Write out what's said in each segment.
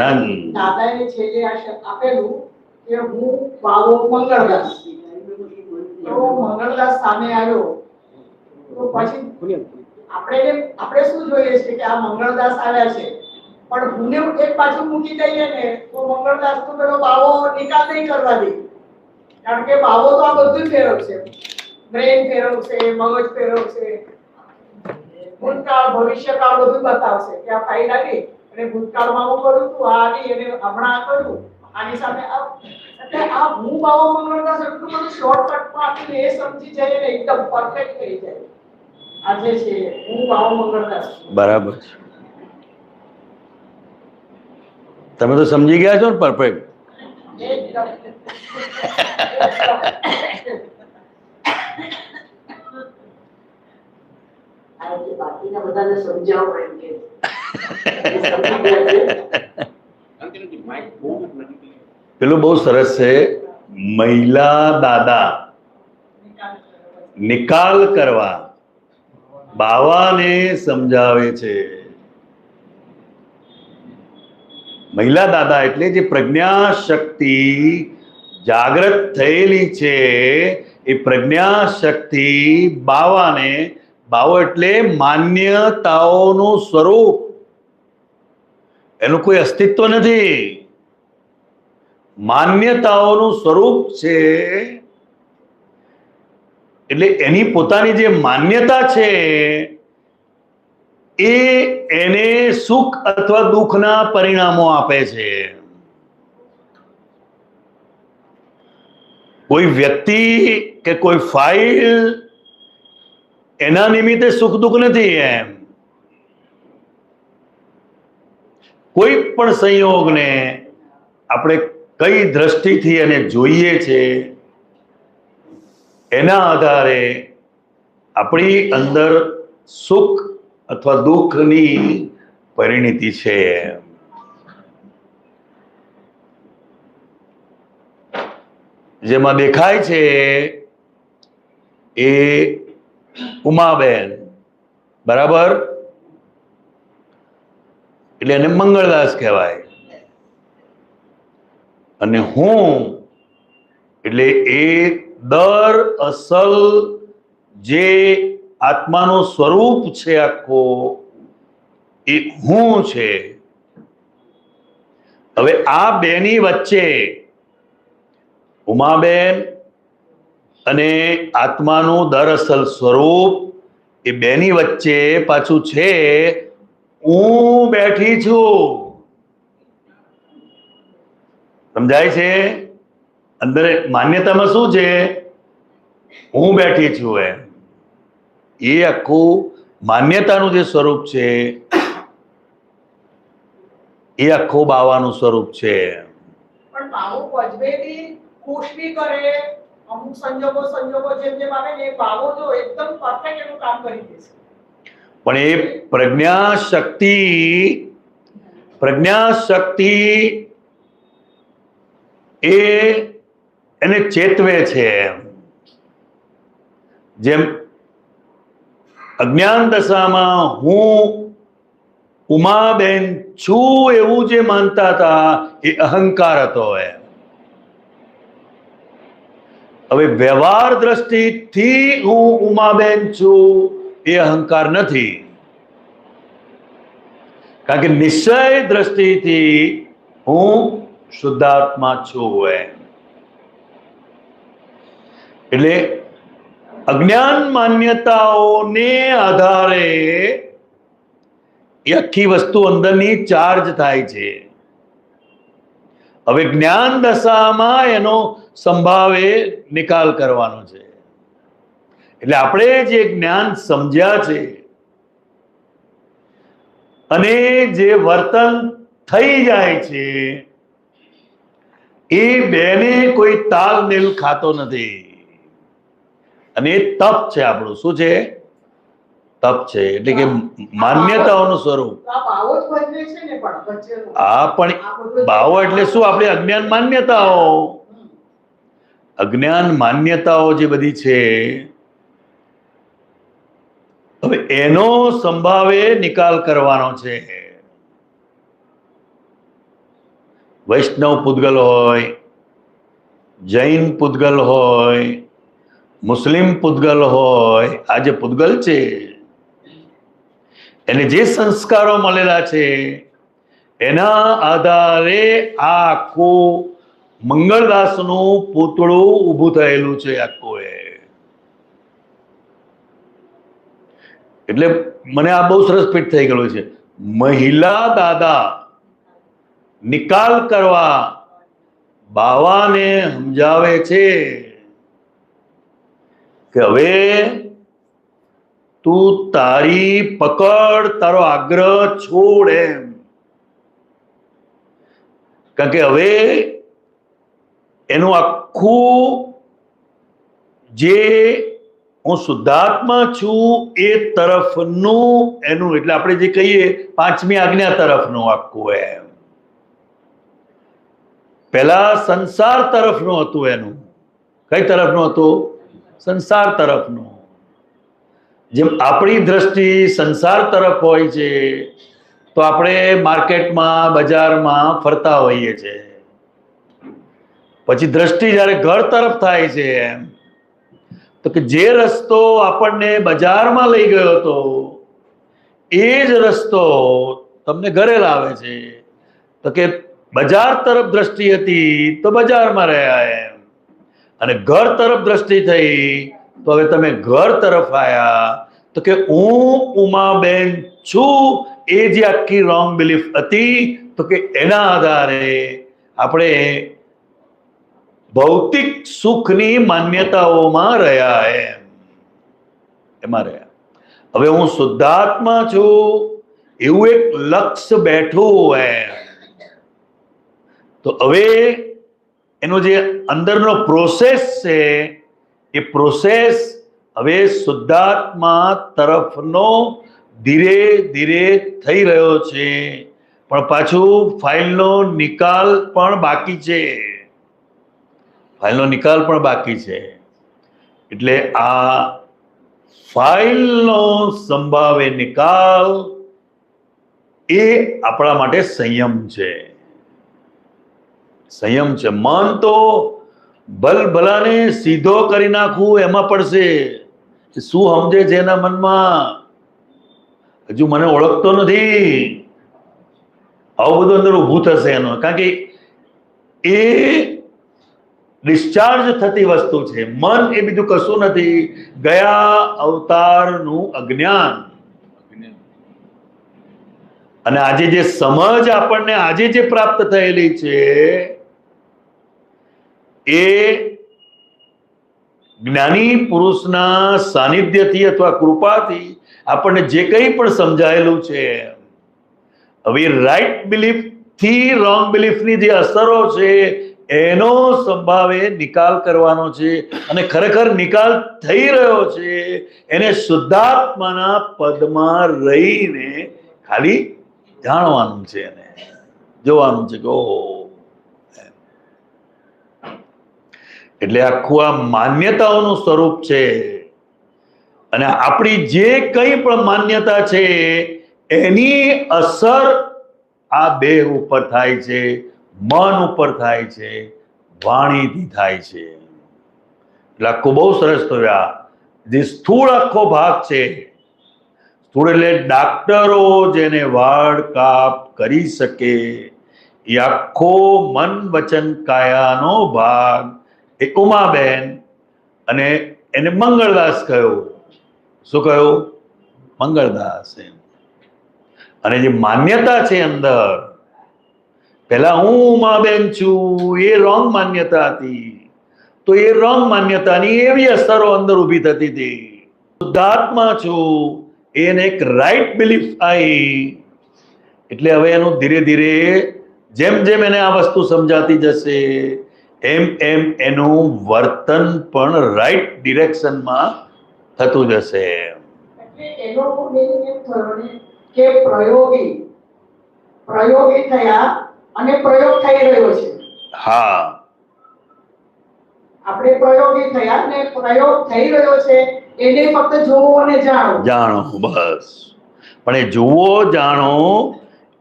આનંદ. દાદાએ છેલ્લે આપેલું કે હું બાવો મંગળદાસ, તો મંગળદાસ સામે આવ્યો તો પછી આપણે શું જોઈએ છે કે આ મંગળદાસ આવ્યા છે, પણ હું એક બાજુ મૂકી દઈએ ને તો મંગળદાસ તો પેલો બાવો નિકાલ નહીં કરવા દે, કારણ કે બાવો તો આ બધું ફેરવશે, બ્રેન ફેરવશે, મગજ ફેરવશે, ભૂતકાળ ભવિષ્યકાળ બધું બતાવશે કે આ ફાઇલ આવી અને ભૂતકાળમાં હું કરું છું, આ આવી અને હમણાં આ કર્યું, આની સામે એટલે આ હું બાવો મંગળદાસ એટલું બધું શોર્ટકટમાં આપીને એ સમજી જાય ને એકદમ પરફેક્ટ થઈ જાય. આજે છે હું બાવો મંગળદાસ. બરાબર છે. તમે તો સમજી ગયા છો ને પરફેક્ટ. એકદમ આજે બાકીના બધાને સમજાવો એમ કે પેલું બહુ સરસ છે, મહિલા દાદા નિકાલ કરવા બાવાને સમજાવે છે. મહિલા દાદા એટલે જે પ્રજ્ઞા શક્તિ જાગૃત થયેલી છે એ પ્રજ્ઞા શક્તિ બાવાને, બાવો એટલે માન્યતાઓનું સ્વરૂપ, એનું કોઈ અસ્તિત્વ નથી, માન્યતાઓનું સ્વરૂપ છે. એટલે એની પોતાની જે માન્યતા છે એ એને સુખ અથવા દુઃખના પરિણામો આપે છે. કોઈ વ્યક્તિ કે કોઈ ફાઇલ એના નિમિત્તે સુખ દુઃખ નથી. એમ કોઈ પણ સંયોગને આપણે કઈ દ્રષ્ટિથી એને જોઈએ છે એના આધારે આપણી અંદર સુખ અથવા દુઃખની પરિણતિ છે. જેમાં દેખાય છે એ ઉમાબેન, બરાબર, એટલે એને મંગળદાસ કહેવાય, અને હું એટલે એ દર અસલ જે આત્માનું સ્વરૂપ છે આખો એ હું છે. હવે આ બેની વચ્ચે ઉમાબેન અને આત્માનું દરઅસલ સ્વરૂપ એ બેની વચ્ચે પાછું છે હું બેઠી છું. સમજાય છે? અંદર માન્યતામાં શું છે? હું બેઠી છું. એ આખું માન્યતાનું જે સ્વરૂપ છે એ આખું બાવાનું સ્વરૂપ છે. પણ બાવો પજવેથી ખુશ બી કરે, અમુક સંજોગો જેમ જેમ આવે ને એ બાવો જો એકદમ પરફેક્ટ એનું કામ કરી દેશે. પણ એ પ્રજ્ઞા શક્તિ એ એને ચેતવે છે. જેમ અજ્ઞાન દશામાં હું ઉમાબેન છું એવું જે માનતા હતા એ અહંકાર હતો. હવે વ્યવહાર દ્રષ્ટિથી હું ઉમાબેન છું એ અહંકાર નથી, કારણ કે નિશ્ચય દ્રષ્ટિથી હું શુદ્ધાત્મા છું. એટલે અજ્ઞાન માન્યતાઓને આધારે એ આખી વસ્તુ અંદરની ચાર્જ થાય છે. હવે જ્ઞાન દશામાં એનો સંભાવે નિકાલ કરવાનો છે. એટલે આપણે જે જ્ઞાન સમજ્યા છે અને જે વર્તન થઈ જાય છે એ બેને કોઈ તાલ મેલ ખાતો નથી. અને એ તપ છે આપણું. શું છે? તપ છે. એટલે કે માન્યતાઓનું સ્વરૂપ. હા, પણ ભાવો એટલે શું? આપણે અજ્ઞાન માન્યતાઓ જે બધી છે, હવે એનો સંભાવે નિકાલ કરવાનો છે. વૈષ્ણવ પૂતગલ હોય, જૈન પૂતગલ હોય, મુસ્લિમ પૂતગલ હોય, આ જે પૂતગલ છે એને જે સંસ્કારો મળેલા છે એના આધારે આ આખું મંગળદાસનું પૂતળું ઊભું થયેલું છે આખું. એટલે મને આ બહુ સરસ ફિટ થઈ ગયેલું છે. મહિલા દાદા નિકાલ કરવા બાવાને સમજાવે છે કે હવે તું તારી પકડ, તારો આગ્રહ છોડ એમ. કારણ કે હવે એનું આખું જે હું શુદ્ધાત્મા છું એ તરફનું એનું, એટલે આપણે જે કહીએ પાંચમી આજ્ઞા તરફનું આખું એમ. પહેલા સંસાર તરફનું હતું એનું. કઈ તરફનું હતું? સંસાર તરફનું. જેમ આપણી દ્રષ્ટિ સંસાર તરફ હોય છે તો આપણે માર્કેટમાં, બજારમાં ફરતા હોઈએ છીએ. પછી દ્રષ્ટિ જ્યારે ઘર તરફ થાય છે એમ, તો કે જે રસ્તો આપણને બજારમાં લઈ ગયો હતો એ જ રસ્તો તમને ઘરે લાવે છે. તો કે બજાર તરફ દ્રષ્ટિ હતી તો બજારમાં રહ્યા એમ, અને ઘર તરફ દ્રષ્ટિ થઈ તો હવે તમે ઘર તરફ આવ્યા. તો કે હું ઉમાબેન છું એ જે આખી રોંગ બિલીફ હતી, તો કે એના આધારે આપણે ભૌતિક સુખની માન્યતાઓમાં રહ્યા એમ, એમાં રહ્યા. હવે હું શુદ્ધાત્મા છું એવું એક લક્ષ્ય બેઠું એમ. તો હવે એનો જે અંદરનો પ્રોસેસ છે એ પ્રોસેસ હવે શુદ્ધાત્મા તરફનો ધીરે ધીરે થઈ રહ્યો છે. પણ પાછું ફાઇલનો નિકાલ પણ બાકી છે. ફાઇલનો નિકાલ પણ બાકી છે. એટલે આ ફાઇલનો સંભાવે નિકાલ એ આપણા માટે સંયમ છે. સંયમ છે. મન તો ભલભલાને સીધો કરી નાખવું એમાં પડશે. શું સમજે છે એના મનમાં? હજુ મને ઓળખતો નથી, આવું બધું અંદર ઊભું થશે એનો. કારણ કે એ ડિસ્ચાર્જ થતી વસ્તુ છે. મન એ બીજું કશું નથી, ગયા અવતારનું અજ્ઞાન. અને આજે જે સમજ આપણને આજે જે પ્રાપ્ત થયેલી છે એ જ્ઞાની પુરુષના સાનિધ્યથી અથવા કૃપાથી આપણને જે કંઈ પણ સમજાયેલું છે, હવે રાઈટ બિલીફ થી રોંગ બિલીફની જે અસરો છે એનો સંભાવે નિકાલ કરવાનો છે. અને ખરેખર નિકાલ થઈ રહ્યો છે. એને શુદ્ધાત્માના પદમાં રહીને ખાલી જાણવાનું છે, એને જોવાનું છે કે ઓહો. એટલે આખું આ માન્યતાઓનું સ્વરૂપ છે. અને આપણી જે કંઈ પણ માન્યતા છે એની અસર આ દેહ ઉપર થાય છે, મન ઉપર થાય છે, વાણીથી થાય છે. એટલે આખો બહુ સરસ થયો. જે સ્થૂળ આખો ભાગ છે, સ્થૂળ એટલે ડાક્ટરો જેને વાળ કાપ કરી શકે એ આખો મન વચન કાયાનો ભાગ એ ઉમાબેન, અને એને મંગળદાસ કહ્યું. શું કહ્યું? મંગળદાસ. અને જે માન્યતા છે અંદર, પેલા હું ઉમાબેન છું એ રોંગ માન્યતા હતી, તો એ રોંગ માન્યતાની એવી અસરો અંદર ઊભી થતી હતી. શુદ્ધાત્મા છું એને એક રાઈટ બિલીફ આવી. એટલે હવે એનું ધીરે ધીરે જેમ જેમ એને આ વસ્તુ સમજાતી જશે એમ એમ એનું વર્તન પણ રાઈટ ડિરેક્શનમાં થતું જશે. એનો meaning એમ થયો ને કે પ્રયોગી થયા અને પ્રયોગ થઈ રહ્યો છે. હા, આપણે પ્રયોગી થયા ને પ્રયોગ થઈ રહ્યો છે, એને ફક્ત જોવો અને જાણો. બસ. પણ એ જુઓ જાણો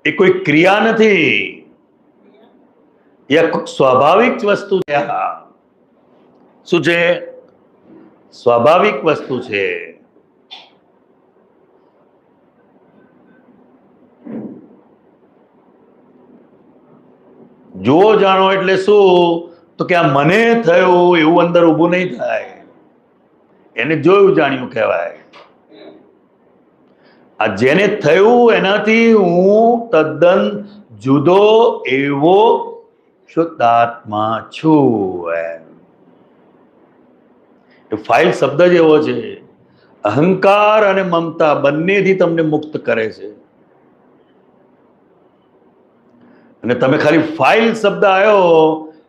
એ કોઈ ક્રિયા નથી. એ સ્વાભાવિક વસ્તુ છે. આ શું છે? સ્વાભાવિક વસ્તુ છે. જો જાણો એટલે શું? તો કે આ મને થયું એવું અંદર ઊભું નહીં થાય. એને જોયું જાણ્યું કહેવાય. આ જેને થયું એનાથી હું તદ્દન જુદો એવો શુદ્ધાત્મા છું. એ ફાઇલ શબ્દ જ એવો છે. અહંકાર અને મમતા બંનેથી તમને મુક્ત કરે છે. અને તમે ખાલી ફાઇલ શબ્દ આવ્યો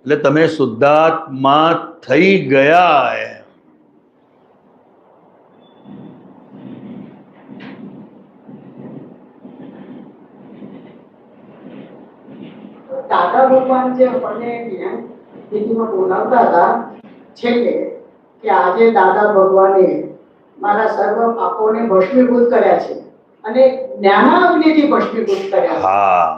એટલે તમે શુદ્ધાત્મા થઈ ગયા. દાદા ભગવાન જે આપણને જ્ઞાન વિધિમાં બોલાવતા હતા છે કે આજે દાદા ભગવાને મારા સર્વ પાપોને ભસ્મીભૂત કર્યા છે અને જ્ઞાનાગ્નિથી ભસ્મીભૂત કર્યા છે. હા,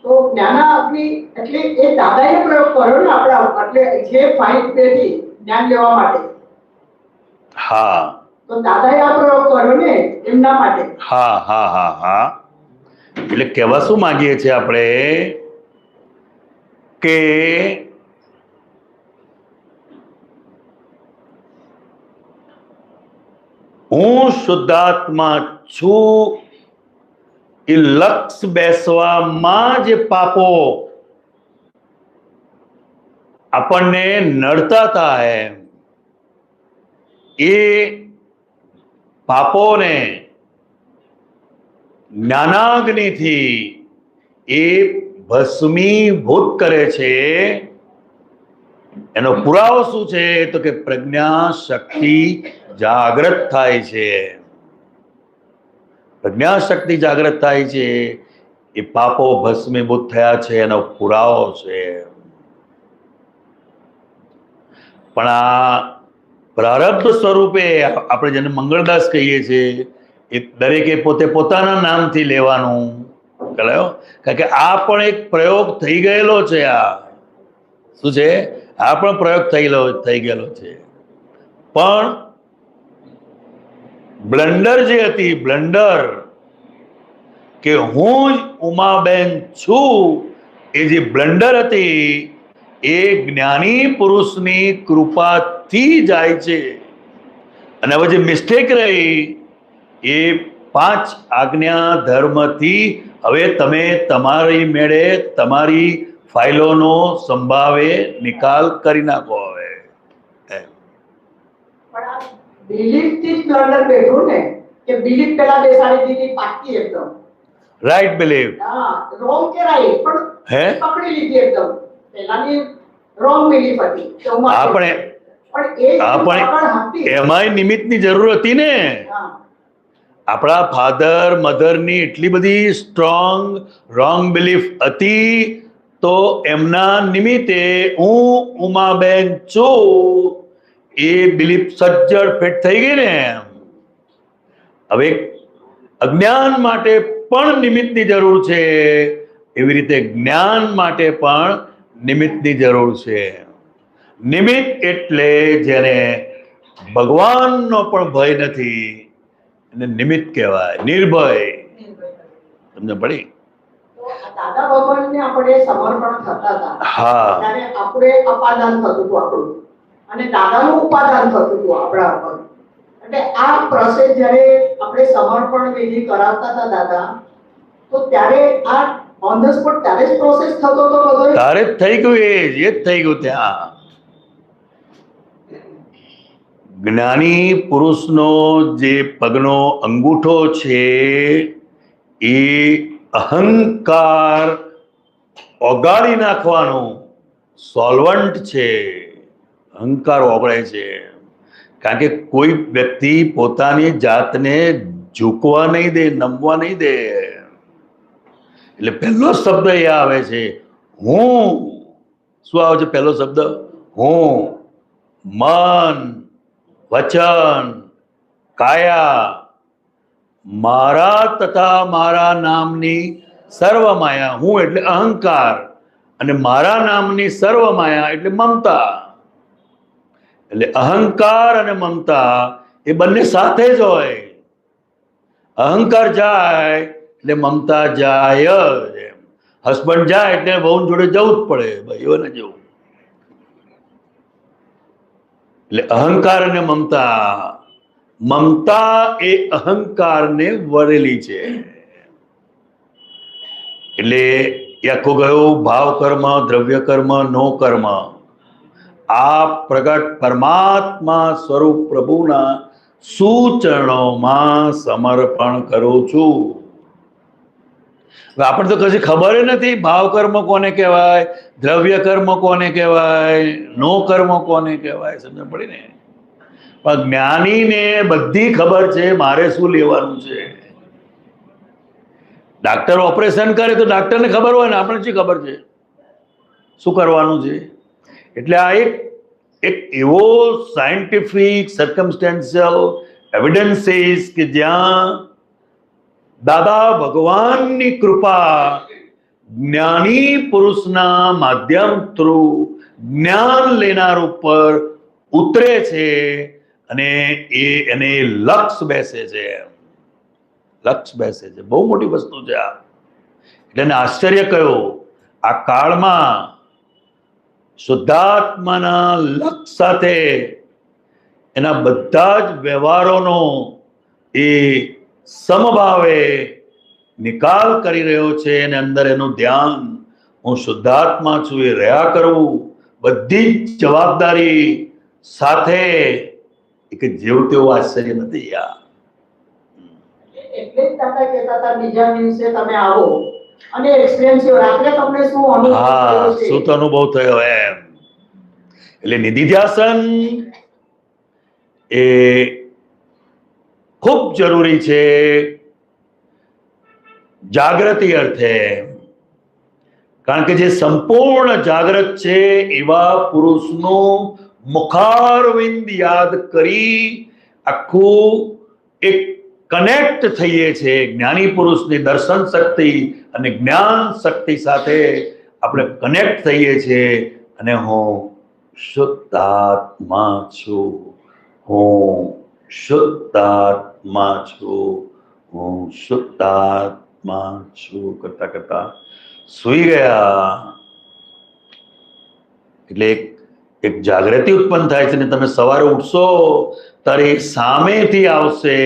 તો જ્ઞાનાગ્નિ એટલે એ દાદાએ પ્રયોગ કર્યો ને આપણા એટલે જે ફાઇલ પેથી જ્ઞાન લેવા માટે. હા, તો દાદાએ આ પ્રયોગ કર્યો ને એમના માટે. હા, હા, હા, હા. એટલે કહેવા શું માંગીએ છીએ આપણે કે હું શુદ્ધાત્મા છું. એ લક્ષ બેસવામાં જે પાપો આપણને નડતા હતા એ પાપોને જ્ઞાનાગ્નિથી એ ભસ્મીભૂત કરે છે. એનો પુરાવો શું છે? તો કે પ્રજ્ઞા શક્તિ જાગૃત થાય છે. પ્રજ્ઞા શક્તિ જાગૃત થાય છે. એ પાપો ભસ્મીભૂત થયા છે એનો પુરાવો છે. પણ આ પ્રારબ્ધ સ્વરૂપે આપણે જેને મંગળદાસ કહીએ છીએ એ દરેકે પોતે પોતાના નામથી લેવાનું કરાયો. કારણ કે આ પણ એક પ્રયોગ થઈ ગયેલો છે. આ શું છે? આ પણ પ્રયોગ થઈ ગયેલો છે. પણ બ્લન્ડર જે હતી, બ્લન્ડર કે હું જ ઉમાબેન છું, એ જે બ્લન્ડર હતી એ જ્ઞાની પુરુષની કૃપાથી જાય છે. અને હવે જે મિસ્ટેક રહી એ 5 આજ્ઞા ધર્મથી હવે તમે તમારી મેળે તમારી ફાઇલોનો સંભાવે નિકાલ કરી નાખો. હવે પણ આ બિલીફથી જ બ્લન્ડર બેઠું ને કે બિલીફ પેલા બેસાડી દીધી પાકી એકદમ. Right believe. હા, રોંગ કે રાઈટ પણ હે પકડી લીધી એકદમ. પેલાની રોંગ બિલીફ હતી. તો આપણે એમાંય નિમિત્તની જરૂર હતી ને. આપણા ફાધર મધરની એટલી બધી સ્ટ્રોંગ રોંગ બિલીફ હતી તો એમના નિમિત્તે હું ઉમાબેન છું એ બિલીફ સજ્જડ ફિટ થઈ ગઈ ને. હવે અજ્ઞાન માટે પણ નિમિત્તની જરૂર છે, એવી રીતે જ્ઞાન માટે પણ નિમિત્તની જરૂર છે. નિમિત્ત એટલે જેને ભગવાનનો પણ ભય નથી એને નિમિત્ત કહેવાય, નિર્ભય. તમને પડી? દાદા ભગવાનને આપણે સમર્પણ થતા હતા. હા, ત્યારે આપણે અપાદાન થતું હતું આપણું અને દાદાનું ઉપાદાન થતું હતું આપણા ઉપર. એટલે આ પ્રોસેસ જ્યારે આપણે સમર્પણ વિધિ કરાવતા હતા દાદા, તો ત્યારે આ ઓન ધ સ્પોટ ત્યારે જ પ્રોસેસ થતો હતો બધો. તારે જ થઈ ગયું. એ જ થઈ ગયું. ત્યાં જ્ઞાની પુરુષનો જે પગનો અંગૂઠો છે એ અહંકાર ઓગાળી નાખવાનું સોલ્વન્ટ છે. અહંકાર ઓગળે છે. કારણ કે કોઈ વ્યક્તિ પોતાની જાતને ઝૂકવા નહીં દે, નમવા નહીં દે. એટલે પહેલો શબ્દ એ આવે છે હું. શું આવે છે પહેલો શબ્દ? હું. મન, વચન, કાયા મારા તથા મારા નામની સર્વ માયા. હું એટલે અહંકાર અને મારા નામની સર્વ માયા એટલે મમતા. એટલે અહંકાર અને મમતા એ બંને સાથે જ હોય. અહંકાર જાય એટલે મમતા જાય જ. એમ હસબન્ડ જાય એટલે વહુ જોડે જવું જ પડે, ભાઈઓને જવું. એટલે અહંકાર અને મમતા, મમતા એ અહંકારને વરેલી છે. એટલે એ આખું ગયું ભાવ કર્મ, દ્રવ્ય કર્મ, નો કર્મ. આ પ્રગટ પરમાત્મા સ્વરૂપ પ્રભુના સૂચનોમાં સમર્પણ કરું છું. આપણને તો કશી ખબર નથી ભાવ કર્મ કોને કહેવાય, દ્રવ્ય કર્મ કોને કહેવાય, નો કર્મ કોને કહેવાય, સમજ પડી ને. પણ જ્ઞાનીને બધી ખબર છે મારે શું લેવાનું છે. ડાક્ટર ઓપરેશન કરે તો ડાક્ટરને ખબર હોય ને, આપણને શું ખબર છે શું કરવાનું છે. એટલે આ એક એવો સાયન્ટિફિક સર્કમસ્ટેન્શિયલ એવિડન્સીસ કે જ્યાં દાદા ભગવાનની કૃપા જ્ઞાની પુરુષના માધ્યમ થ્રુ જ્ઞાન લેનાર ઉપર ઉતરે છે અને એને લક્ષ બેસે છે. લક્ષ બેસે છે, બહુ મોટી વસ્તુ છે આ. એટલે આશ્ચર્ય કયો, આ કાળમાં શુદ્ધાત્માના લક્ષ સાથે એના બધા જ વ્યવહારોનો એ સમભાવે નિકાલ કરી રહ્યો છે અને અંદર એનું ધ્યાન હું શુદ્ધાત્મા છું એ રહ્યા કરવું, બધી જ જવાબદારી સાથે એક જેવું તેવું આશ્ચર્ય નથી. એટલે જ દાદા કહેતા હતા બીજા દિવસે તમે આવો અને એક્સપિરિયન્સ રાત્રે તમને શું અનુભવ થયો છે? શું તો અનુભવ થયો એમ. એટલે નિધિધ્યાસન એ ખૂબ જરૂરી છે જાગૃતિ અર્થે. કારણ કે જે સંપૂર્ણ જાગૃત છે એવા પુરુષનું મુખારવિંદ યાદ કરી આખું એક કનેક્ટ થઈએ છે જ્ઞાની પુરુષની દર્શન શક્તિ અને જ્ઞાન શક્તિ સાથે આપણે કનેક્ટ થઈએ છીએ. અને હું શુદ્ધાત્મા છું, હું શુદ્ધાત્મા છું, હું શુદ્ધાત્મા છું કરતા કરતા સૂઈ ગયા. એટલે એક જાગૃતિ ઉત્પન્ન થાય છે ને તમે સવારે ઉઠશો ત્યારે સામેથી આવશે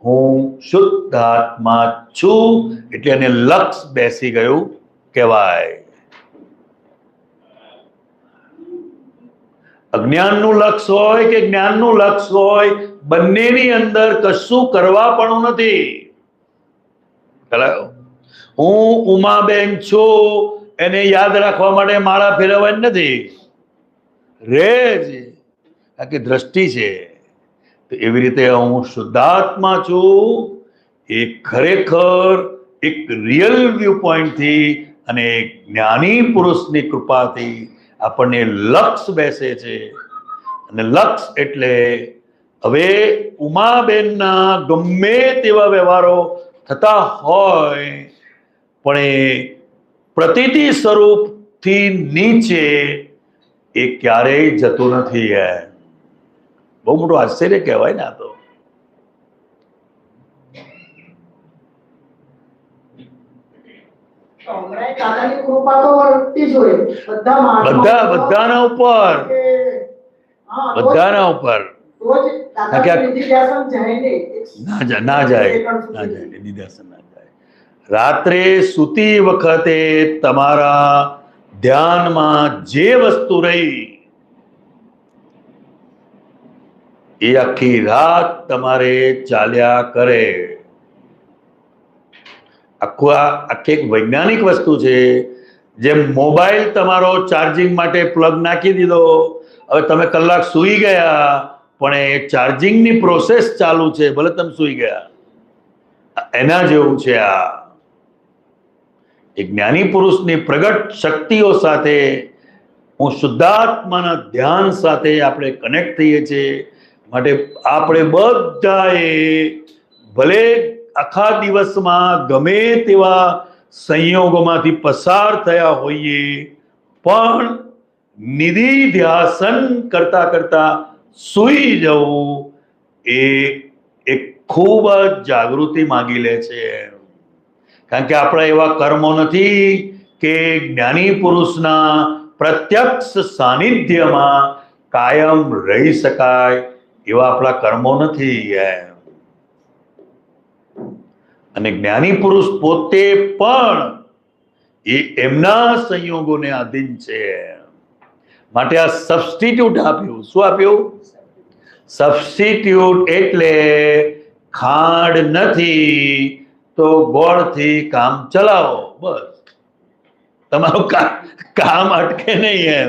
હું શુદ્ધાત્મા છું. એટલે એને લક્ષ બેસી ગયું કહેવાય. અજ્ઞાનનું લક્ષ હોય કે જ્ઞાનનું લક્ષ હોય, બંનેની અંદર કશું કરવા પણ નથી. હું ઉમાબેન છું એને યાદ રાખવા માટે માળા ફેરવવાની નથી, રે જ આખી દ્રષ્ટિ છે. તો એવી રીતે હું શુદ્ધાત્મા છું એ ખરેખર એક રિયલ વ્યૂ પોઈન્ટથી અને જ્ઞાની પુરુષની કૃપાથી આપણને લક્ષ બેસે છે. અને લક્ષ એટલે હવે ઉમાબેનના ગમે તેવા વ્યવહારો થતા હોય પણ એ પ્રતીતિ સ્વરૂપથી નીચે એ ક્યારેય જતું નથી. બહુ મોટું આશ્ચર્ય કહેવાય ને આ તો. બધાના ઉપર ના જાય. રાત્રે સૂતી વખતે તમારા ધ્યાનમાં જે વસ્તુ રહી એ આખી રાત તમારે ચાલ્યા કરે. આખી એક વૈજ્ઞાનિક વસ્તુ છે. જેમ મોબાઈલ તમારો ચાર્જિંગ માટે પ્લગ નાખી દીધો, હવે તમે કલાક સૂઈ ગયા પણ એ ચાર્જિંગની પ્રોસેસ ચાલુ છે ભલે તમે સૂઈ ગયા. એના જેવું છે આ. એક જ્ઞાની પુરુષની પ્રગટ શક્તિઓ સાથે હું શુદ્ધાત્માના ધ્યાન સાથે આપણે કનેક્ટ થઈએ છીએ. માટે આપણે બધાએ ભલે આખા દિવસમાં ગમે તેવા સંયોગોમાંથી પસાર થયા હોઈએ પણ નિધિ ધ્યાસન કરતા કરતા સૂઈ જવું એ એક ખૂબ જ જાગૃતિ માંગી લે છે. કારણ કે આપણા એવા કર્મો નથી કે જ્ઞાની પુરુષના પ્રત્યક્ષ સાનિધ્યમાં કાયમ રહી શકાય એવા આપણા કર્મો નથી. અને જ્ઞાની પુરુષ પોતે પણ એ એમના સંયોગોને આધીન છે. માટે આ સબસ્ટિટ્યુટ આપ્યું. શું આપ્યું? સબસ્ટિટ્યુટ એટલે ખાંડ નથી તો ગોળથી કામ ચલાવો, બસ. તમારું કામ અટકે નહીં.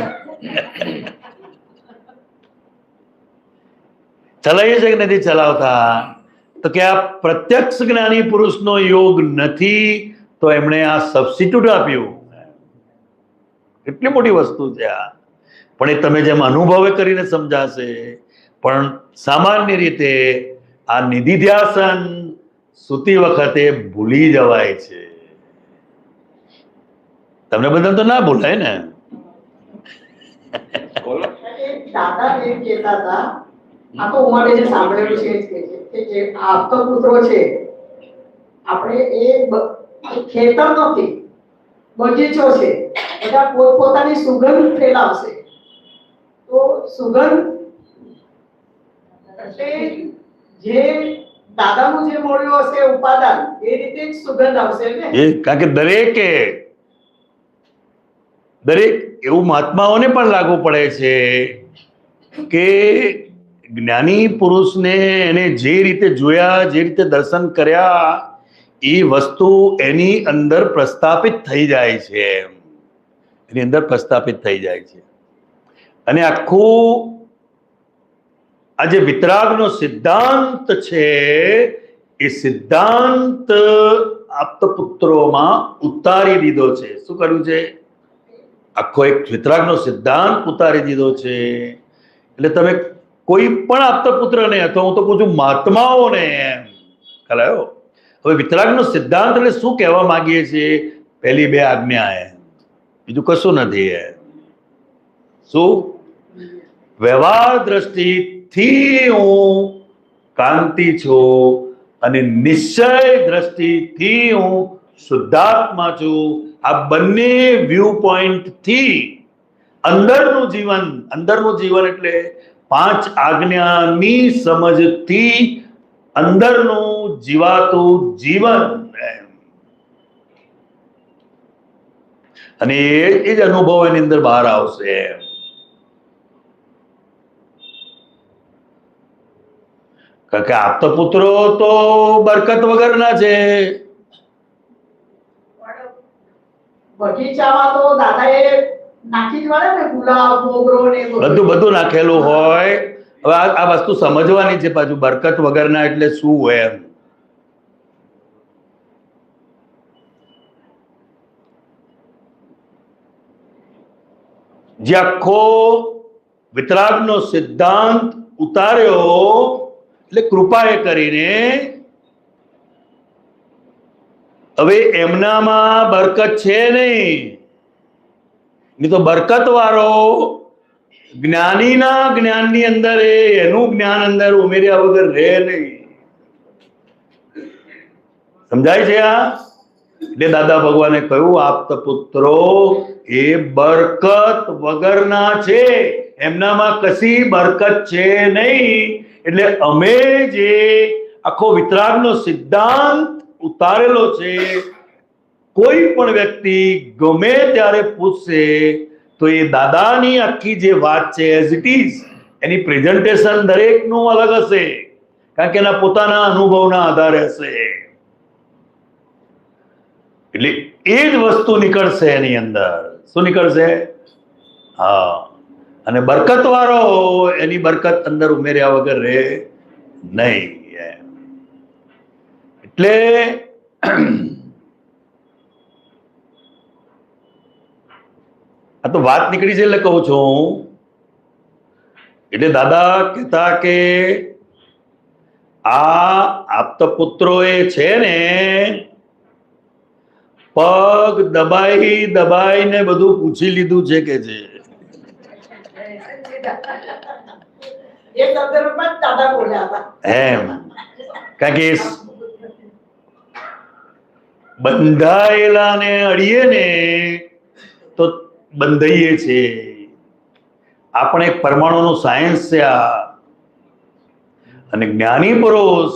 ચલાવીએ છે કે નથી ચલાવતા? તો કે આ પ્રત્યક્ષ જ્ઞાની પુરુષનો યોગ નથી તો એમણે આ સબસ્ટિટ્યુટ આપ્યું. એટલી મોટી વસ્તુ છે આ. પણ એ તમે જેમ અનુભવે કરીને સમજાશે. પણ સામાન્ય રીતે આ નિધિધ્યાસન સૂતી વખતે ભૂલી જવાય છે. તમને બધા તો ના ભૂલાય ને. દાદા એમ કહેતા હતા, આ તો અમારે જે સાંભળેલું છે કે જે આપતો પુત્રો છે, આપણે એ ખેતર નથી, બગીચો છે, બધા પોતપોતાની સુગંધ ફેલાવશે. તો સુગંધ એટલે જે દાદાનું જે મળ્યું હશે ઉપાદાન એ રીતે જ સુગંધ આવશે ને. કારણ કે દરેક એવું મહાત્માઓને પણ લાગુ પડે છે કે જ્ઞાની પુરુષને એને જે રીતે જોયા, જે રીતે દર્શન કર્યા, એ વસ્તુ એની અંદર પ્રસ્થાપિત થઈ જાય છે. એની અંદર પ્રસ્થાપિત થઈ જાય છે. અને આખું આ જે વિતરાગનો સિદ્ધાંત છે એ સિદ્ધાંત આપતપુત્રોમાં ઉતારી દીધો છે. શું કર્યું છે? આખો એક વિતરાગનો સિદ્ધાંત ઉતારી દીધો છે. એટલે તમે કોઈ પણ આપતપુત્રને, અથવા હું તો પૂછું મહાત્માઓને એમ ખ્યાલ આવ્યો? હવે વિતરાગનો સિદ્ધાંત એટલે શું કહેવા માંગીએ છીએ? પહેલી બે આજ્ઞા બીજું કશું નથી. શું? વ્યવહાર દ્રષ્ટિથી હું કાંતિ છું અને નિશ્ચય દ્રષ્ટિથી હું શુદ્ધાત્મા છું. આ બંને વ્યૂ પોઈન્ટ થી અંદરનું જીવન એટલે 5 આજ્ઞાની સમજથી અંદરનું જીવાતું જીવન, અને એ જ અનુભવ એની અંદર બહાર આવશે. કારણ કે આપતપુત્રો તો બરકત વગરના છે. બગીચામાં તો દાદાએ નાખી જ વળે ને, ગુલાબ, મોગરો ને બધું નાખેલું હોય. હવે આ વસ્તુ સમજવાની છે પાછું, બરકત વગરના એટલે શું હોય એમ. જે આખો વિતરાગનો સિદ્ધાંત ઉતાર્યો એટલે કૃપાએ કરીને હવે એમનામાં બરકત છે નહીં તો બરકત વાળો જ્ઞાનીના જ્ઞાનની અંદર એનું જ્ઞાન અંદર ઉમેર્યા વગર રહે નહીં. સમજાય છે આ? એટલે દાદા ભગવાને કહ્યું આપતપુત્રો એ બરકત વગરના છે, એમનામાં કશી બરકત છે નહીં. એટલે અમે જે આખો વિતરાગનો સિદ્ધાંત ઉતારેલો છે, કોઈ પણ વ્યક્તિ ગમે ત્યારે પૂછશે તો એ દાદાની આખી જે વાત છે as it is, any presentation દરેકનું અલગ હશે. કારણ કે એના પોતાના અનુભવના આધારે હશે. એટલે એ જ વસ્તુ નીકળશે એની અંદર. શું નીકળશે? હા. અને બરકત વાળો એની બરકત અંદર ઉમેર્યા વગર રહે નહીં. એટલે આ તો વાત નીકળી છે એટલે કહું છું. એટલે દાદા કહેતા કે આ આપતપુત્રો એ છે ને, પગ દબાઈ દબાઈને બધું પૂછી લીધું છે કે છે. એ સંદર્ભમાં જ દાદા બોલ્યા હતા. એમ કારણ કે બંધાયેલા ને અડીએ ને તો બંધાઈએ છે. આપણે એક પરમાણુનું સાયન્સ છે આ. અને જ્ઞાની પુરુષ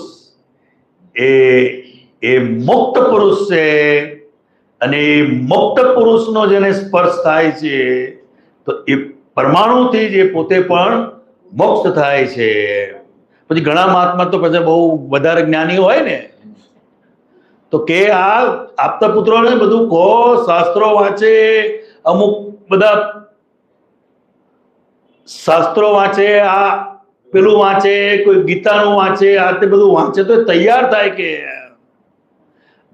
એ મુક્ત પુરુષ છે. અને એ મુક્ત પુરુષનો જેને સ્પર્શ થાય છે તો એ પરમાણુથી જ એ પોતે પણ મોક્ષ થાય છે. પછી ઘણા મહાત્મા તો પછી બહુ વધારે જ્ઞાની હોય ને તો કે આ આપતા પુત્રોને બધું કહો, શાસ્ત્રો વાંચે, અમુક બધા શાસ્ત્રો વાંચે, આ પેલું વાંચે, કોઈ ગીતાનું વાંચે, આ તે બધું વાંચે તો તૈયાર થાય કે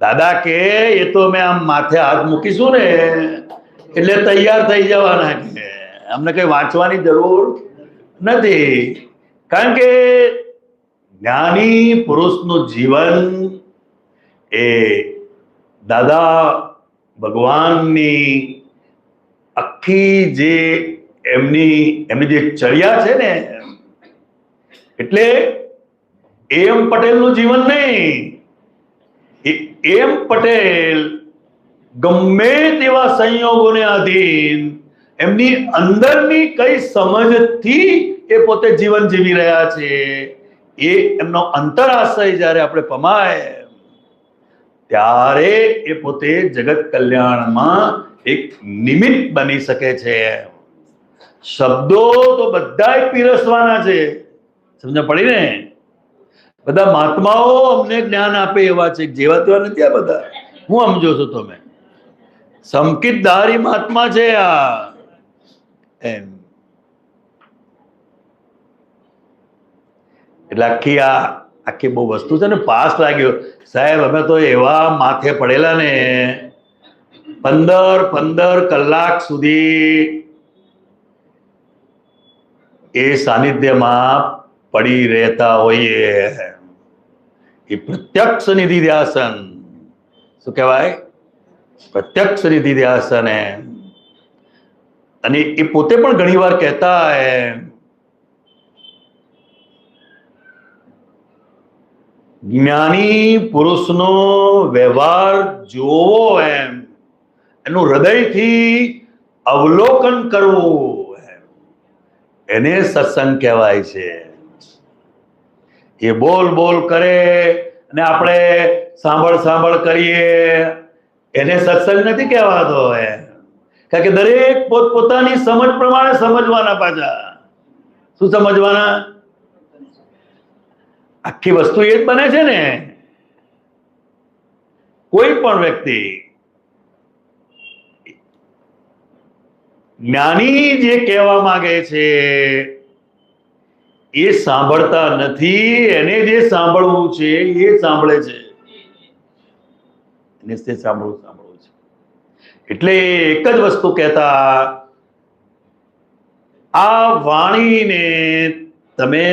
દાદા કે એ તો અમે આમ માથે હાથ મૂકીશું ને એટલે તૈયાર થઈ જવાના કે અમને કઈ વાંચવાની જરૂર નથી. કારણ કે જ્ઞાની પુરુષનું જીવન એ દાદા ભગવાનની આખી જે એમની જે ચર્યા છે ને એટલે એમ પટેલનું જીવન નહીં. એમ પટેલ ગમે તેવા સંયોગોને આધીન એમની અંદરની કઈ સમજથી એ પોતે જીવન જીવી રહ્યા છે એ એમનો અંતરાશય જ્યારે આપણે પમાય ત્યારે એ પોતે જગત કલ્યાણમાં એક નિમિત્ત બની શકે છે. શબ્દો તો બધાય પીરસવાના છે, સમજ પડી ને. બધા મહાત્માઓ અમને જ્ઞાન આપે એવા છે, જેવા તેવા નથી આ બધા. હું સમજો છો તમે સંકિતધારી મહાત્મા છે આ એમ. એટલે આખી બહુ વસ્તુ છે ને. પાસ લાગ્યો સાહેબ, અમે તો એવા માથે પડેલા ને 15 કલાક સુધી એ સાનિધ્યમાં પડી રહેતા હોઈએ. એ પ્રત્યક્ષ નિધિ ધ્યાસન, શું કહેવાય, પ્રત્યક્ષ નિધિ ધ્યાસન. અને એ પોતે પણ ઘણી વાર કહેતા જ્ઞાની પુરુષનો વ્યવહાર જોવો એનું હૃદયથી અવલોકન કરવું એને સત્સંગ કહેવાય છે. એ બોલ કરે અને આપણે સાંભળ કરીએ એને સત્સંગ નથી કહેવાતો. કારણ કે દરેક પોતપોતાની સમજ પ્રમાણે સમજવાના. પાછા શું સમજવાના? આખી વસ્તુ એ જ બને છે ને. કોઈ પણ વ્યક્તિ જ્ઞાની જે કહેવા માંગે છે એ સાંભળતા નથી. એને જે સાંભળવું છે એ સાંભળે છે. એને તે સાંભળવું છે. એટલે એક જ વસ્તુ કહેતા, આ વાણીને તમે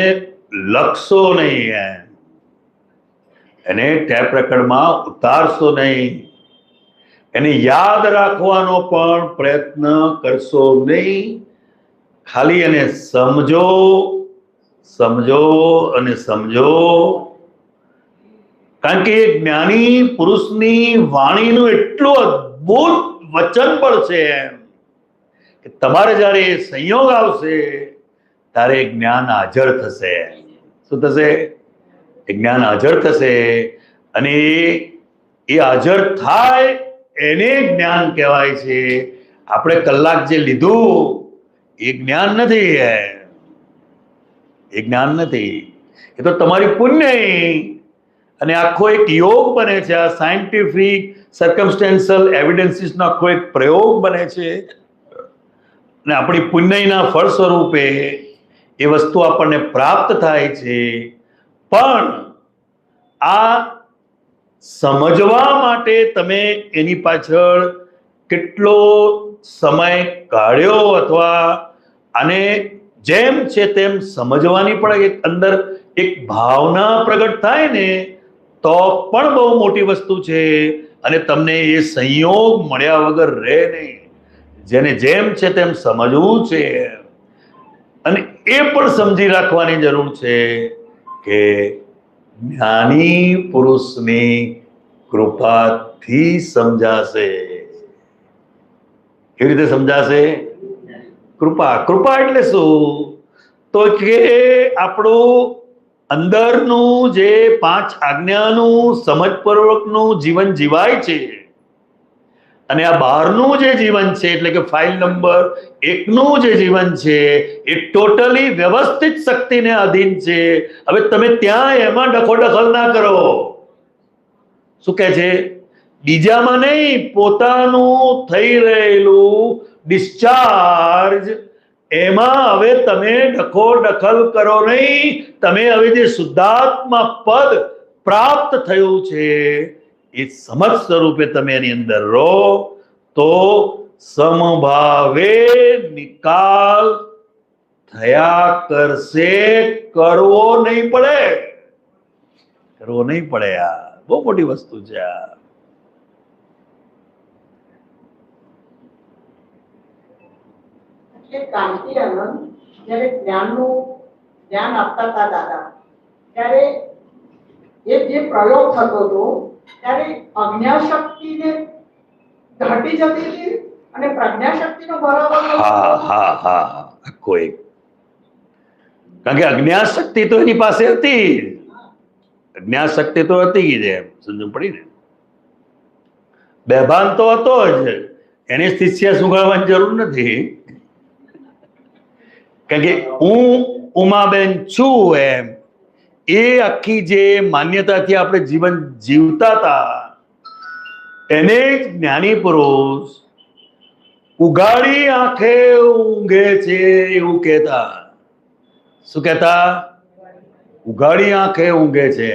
લખશો નહીં, એને ટેપ રેકર્ડમાં ઉતારશો નહીં, એને યાદ રાખવાનો પણ પ્રયત્ન કરશો નહીં. ખાલી એને સમજો અને સમજો. કારણ કે જ્ઞાની પુરુષની વાણીનું એટલું અદ્ભુત વચન બળ છે કે તમારે જ્યારે સંયોગ આવશે ત્યારે જ્ઞાન હાજર થશે. શું થશે? એ જ્ઞાન હાજર થશે. અને એ હાજર થાય એને જ્ઞાન કહેવાય છે. આપણે કલાક જે લીધું એ જ્ઞાન નથી. એ જ્ઞાન નથી. એ તો તમારી પુણ્ય અને આખો એક યોગ બને છે. આ સાયન્ટિફિક સર્કમસ્ટેન્શિયલ એવિડન્સીસનો આખો એક પ્રયોગ બને છે. અને આપણી પુણ્યના ફળ સ્વરૂપે એ વસ્તુ આપણને પ્રાપ્ત થાય છે. પણ આ સમજવા માટે તમે એની પાછળ કેટલો સમય કાઢ્યો, અથવા આને જેમ છે તેમ સમજવાની પણ એક અંદર એક ભાવના પ્રગટ થાય ને તો પણ બહુ મોટી વસ્તુ છે. અને તમને એ સંયોગ મળ્યા વગર રહે નહીં. જેને જેમ છે તેમ સમજવું છે અને એ પણ સમજી રાખવાની જરૂર છે કે જ્ઞાની પુરુષની કૃપાથી સમજાશે. કેવી રીતે સમજાશે? કૃપા. કૃપા એટલે શું? તો કે આપણું અંદરનું જે 5 આજ્ઞાનું સમજપૂર્વકનું જીવન જીવાય છે અને આ બહારનું જે જીવન છે એટલે કે ફાઇલ નંબર 1નું જે જીવન છે એ ટોટલી વ્યવસ્થિત શક્તિને અધીન છે. હવે તમે ત્યાં એમાં ડખોડખલ ના કરો. શું કહે છે? બીજામાં નહીં, પોતાનું થઈ રહેલું ડિસ્ચાર્જ એમાં હવે તમે ડખોડખલ કરો નહીં. તમે હવે જે શુદ્ધાત્મા પદ પ્રાપ્ત થયું છે એ સમજ સ્વરૂપે તમે એની અંદર રહો તો સમભાવે નિકાલ થયા કરશે. કરવો નહીં પડે. કરવો નહીં પડે. આ બહુ મોટી વસ્તુ છે. આ ક્રાંતિ આનંદ જ્યારે જ્ઞાન આપતા હતા દાદા, ત્યારે એ જે પ્રયોગ થતો હતો ત્યારે અજ્ઞાશક્તિને ઘટી જતી હતી અને પ્રજ્ઞાશક્તિનો બરાબર. આખો એક. કારણ કે અજ્ઞાશક્તિ તો એની પાસે હતી. અજ્ઞાશક્તિ તો હતી જ. એમ સમજણ પડી ને? બેભાન તો હતો જ. એને શિષ્ય સુગાડવાની જરૂર નથી. કારણ કે હું ઉમાબેન છું એમ એ આખી જે માન્યતાથી આપણે જીવન જીવતા હતા એને જ જ્ઞાની પુરુષ ઉઘાડી આંખે ઊંઘે છે એવું કહેતા. શું કહેતા? ઉઘાડી આંખે ઊંઘે છે.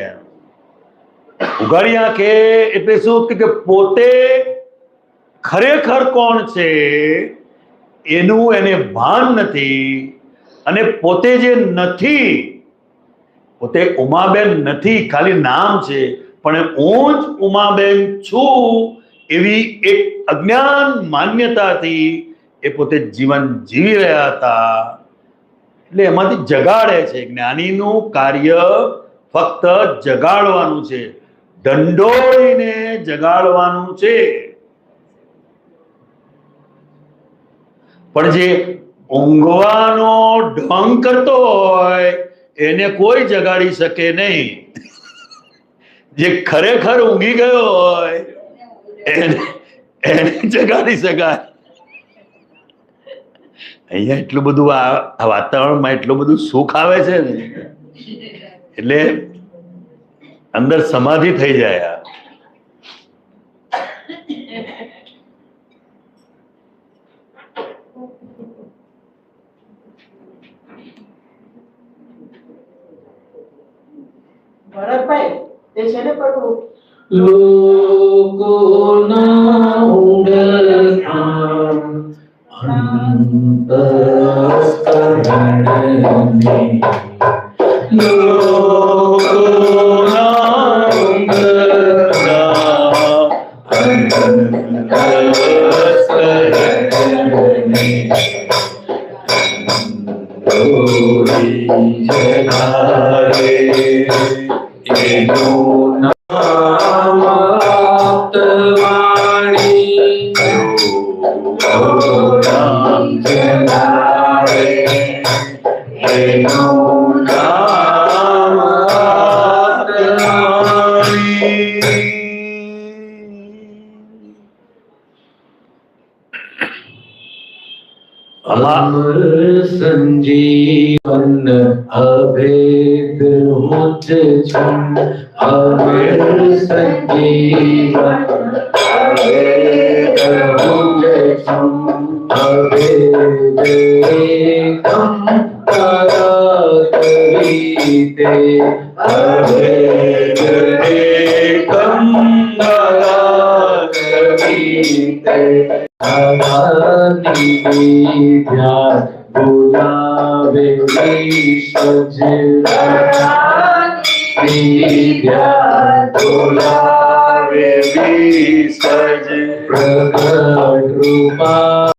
ઉઘાડી આંખે એટલે શું કે પોતે ખરેખર કોણ છે એનું એને ભાન નથી અને પોતે જે નથી, પોતે ઉમાબેન નથી, ખાલી નામ છે, પણ હું જ ઉમાબેન છું એવી એક અજ્ઞાન માન્યતાથી એ પોતે જીવન જીવી રહ્યા હતા. એટલે એમાંથી જગાડે છે. જ્ઞાનીનું કાર્ય ફક્ત જગાડવાનું છે, ઢંઢોળીને જગાડવાનું છે. પણ જે ઊંઘવાનો ઢોંગ કરતો હોય એને કોઈ જગાડી શકે નહીં. જે ખરેખર ઊંઘી ગયો હોય એને જગાડી શકાય. અહીંયા એટલું બધું આ વાતાવરણમાં એટલું બધું સુખ આવે છે ને એટલે અંદર સમાધિ થઈ જાય. ભરતભાઈ તે છે ને પડવું લોકોના ઉડતા અંતસ્કરણને લોકોના ઉડતા અંતસ્કરણને દોરી જગાડે એનું નામ આપતવાણી નામ જગાડે એનું નામ આપતવાણી. અમર સંજીવન અભેદ મુજ છું. અમર સંજીવન અભેદ મુજ છું. અભેદ એકમ તદાતરીતે અભેદ એકમ તદાતરીતે ધ્યાન બોલાવે ઈશ્વર વિદ્યા બોલાવે વિસર્જ પ્રગટ રૂપા